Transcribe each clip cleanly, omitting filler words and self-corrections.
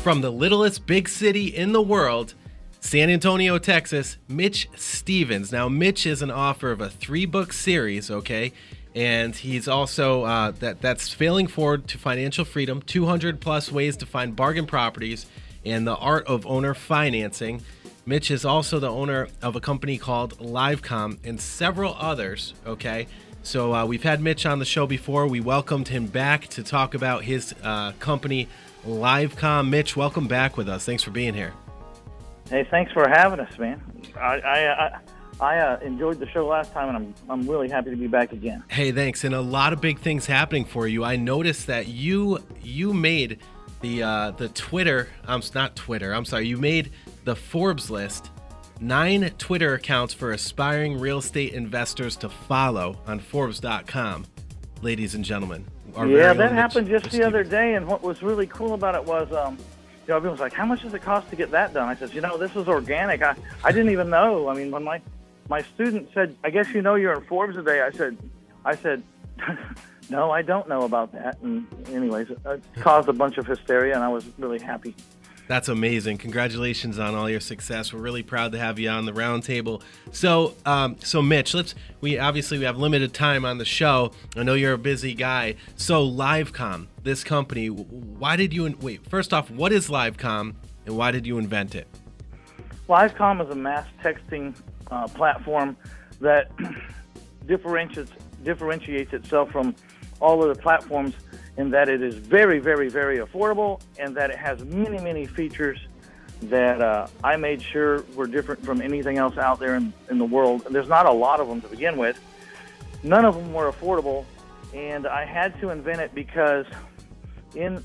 from the littlest big city in the world, San Antonio, Texas, Mitch Stephen. Now, Mitch is an author of a 3-book series, okay? And he's also, that's Failing Forward to Financial Freedom, 200 plus ways to find bargain properties, and The Art of Owner Financing. Mitch is also the owner of a company called LiveComm and several others, okay? So we've had Mitch on the show before. We welcomed him back to talk about his company, LiveComm. Mitch, welcome back with us. Thanks for being here. Hey, thanks for having us, man. I enjoyed the show last time, and I'm really happy to be back again. Hey, thanks. And a lot of big things happening for you. I noticed that you made the Twitter. Not Twitter. I'm sorry. You made the Forbes list. 9 Twitter accounts for aspiring real estate investors to follow on Forbes.com, ladies and gentlemen. Yeah, that happened just the other day, and what was really cool about it was, everyone was like, how much does it cost to get that done? I said, this is organic. I didn't even know. I mean, when my student said, I guess you're in Forbes today, I said, no, I don't know about that. And anyways, it caused a bunch of hysteria, and I was really happy. That's amazing. Congratulations on all your success. We're really proud to have you on the roundtable. So Mitch, we have limited time on the show. I know you're a busy guy. So LiveComm, this company, first off, what is LiveComm and why did you invent it? LiveComm is a mass texting platform that differentiates itself from all other platforms in that it is very, very, very affordable, and that it has many, many features that I made sure were different from anything else out there in the world. And there's not a lot of them to begin with. None of them were affordable, and I had to invent it because in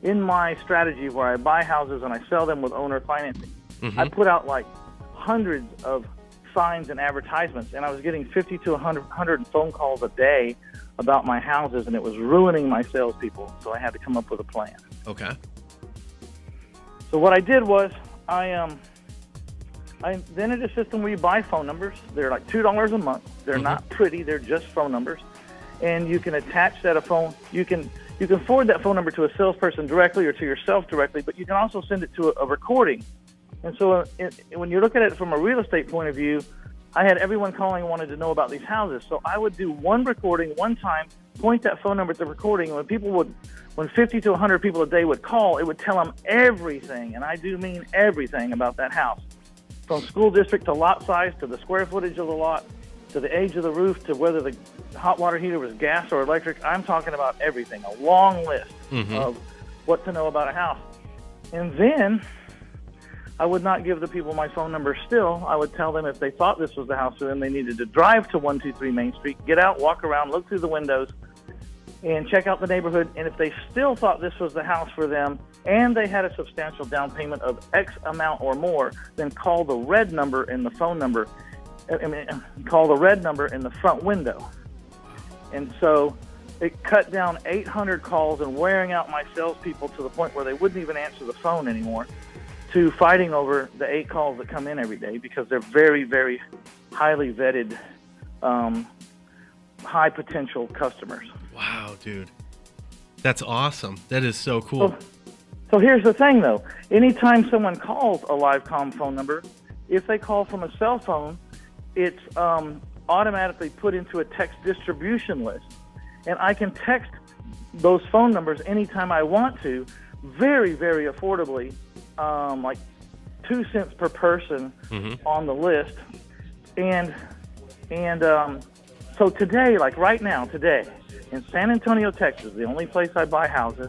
my strategy where I buy houses and I sell them with owner financing, I put out like hundreds of signs and advertisements, and I was getting 50 to 100 phone calls a day about my houses, and it was ruining my salespeople, so I had to come up with a plan. Okay. So what I did was I invented a system where you buy phone numbers. They're like $2 a month. They're not pretty. They're just phone numbers, and you can attach that phone. You can forward that phone number to a salesperson directly or to yourself directly, but you can also send it to a recording. And so when you look at it from a real estate point of view, I had everyone calling and wanted to know about these houses. So I would do one recording one time, point that phone number at the recording, and when 50 to 100 people a day would call, it would tell them everything, and I do mean everything about that house. From school district to lot size, to the square footage of the lot, to the age of the roof, to whether the hot water heater was gas or electric. I'm talking about everything, a long list of what to know about a house. And then I would not give the people my phone number still. I would tell them if they thought this was the house for them, they needed to drive to 123 Main Street, get out, walk around, look through the windows, and check out the neighborhood. And if they still thought this was the house for them and they had a substantial down payment of X amount or more, then call the red number in the phone number. Call the red number in the front window. And so it cut down 800 calls and wearing out my salespeople to the point where they wouldn't even answer the phone anymore, to fighting over the 8 calls that come in every day because they're very, very highly vetted, high potential customers. Wow, dude. That's awesome. That is so cool. So here's the thing, though. Anytime someone calls a LiveComm phone number, if they call from a cell phone, it's automatically put into a text distribution list. And I can text those phone numbers anytime I want to, very, very affordably, like 2 cents per person on the list. And so today, like right now, today, in San Antonio, Texas, the only place I buy houses,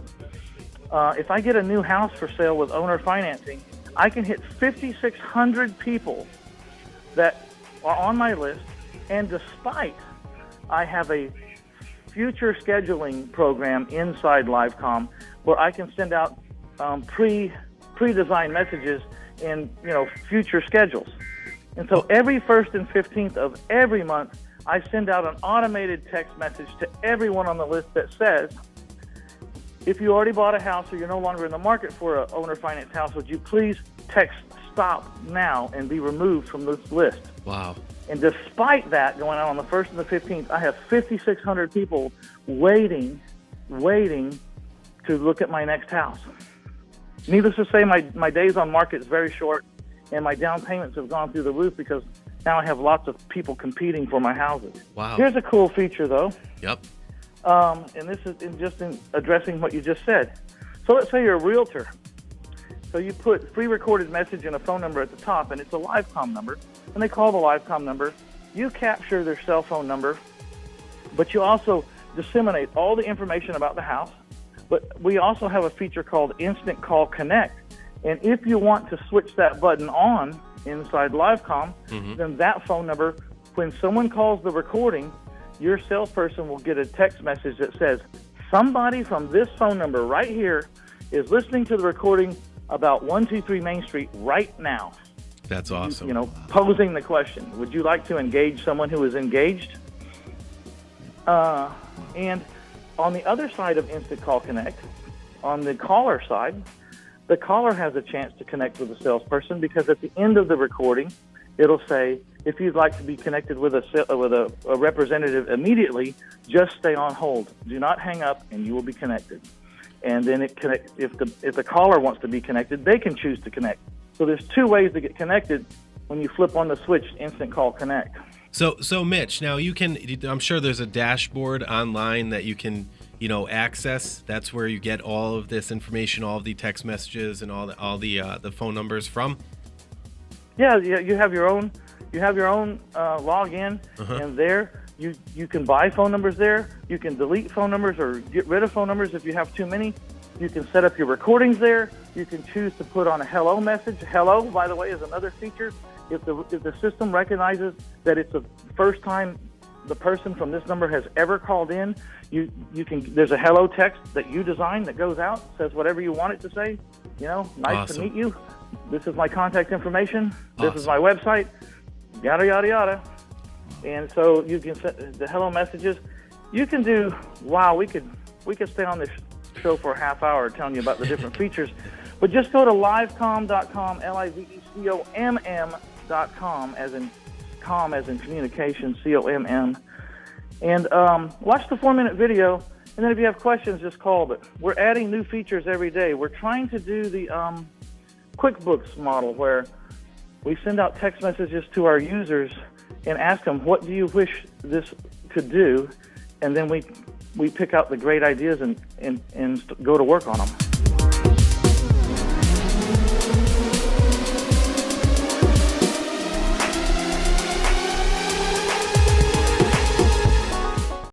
if I get a new house for sale with owner financing, I can hit 5,600 people that are on my list, and despite I have a future scheduling program inside LiveComm where I can send out pre-designed messages in future schedules. And so every 1st and 15th of every month, I send out an automated text message to everyone on the list that says, if you already bought a house or you're no longer in the market for an owner finance house, would you please text stop now and be removed from this list? Wow. And despite that, going out on the 1st and the 15th, I have 5,600 people waiting to look at my next house. Needless to say, my days on market is very short, and my down payments have gone through the roof because now I have lots of people competing for my houses. Wow. Here's a cool feature, though. Yep. And this is in addressing what you just said. So let's say you're a realtor. So you put free recorded message and a phone number at the top, and it's a LiveComm number, and they call the LiveComm number. You capture their cell phone number, but you also disseminate all the information about the house. But we also have a feature called Instant Call Connect. And if you want to switch that button on inside LiveComm, then that phone number, when someone calls the recording, your salesperson will get a text message that says, somebody from this phone number right here is listening to the recording about 123 Main Street right now. That's awesome. You know, posing the question, would you like to engage someone who is engaged? And on the other side of Instant Call Connect, on the caller side, the caller has a chance to connect with the salesperson because at the end of the recording, it'll say, if you'd like to be connected with a representative immediately, just stay on hold. Do not hang up, and you will be connected. And then if the caller wants to be connected, they can choose to connect. So there's two ways to get connected when you flip on the switch, Instant Call Connect. So Mitch, now I'm sure there's a dashboard online that you can, access. That's where you get all of this information, all of the text messages and all the phone numbers from. Yeah, you have your own login, and there you can buy phone numbers there. You can delete phone numbers or get rid of phone numbers if you have too many. You can set up your recordings there. You can choose to put on a hello message. Hello, by the way, is another feature. If the system recognizes that it's the first time the person from this number has ever called in, there's a hello text that you design that goes out, says whatever you want it to say. Nice Awesome. to meet you. This is my contact information. This Awesome. is my website. Yada yada yada. And so you can set the hello messages. You can do. Wow, we could stay on this show for a half hour telling you about the different features. But just go to livecomm.com, livecomm.com, as in comm as in communication, COMM, and watch the 4-minute video. And then if you have questions, just call. But we're adding new features every day. We're trying to do the QuickBooks model where we send out text messages to our users and ask them, what do you wish this could do? And then we pick out the great ideas and go to work on them.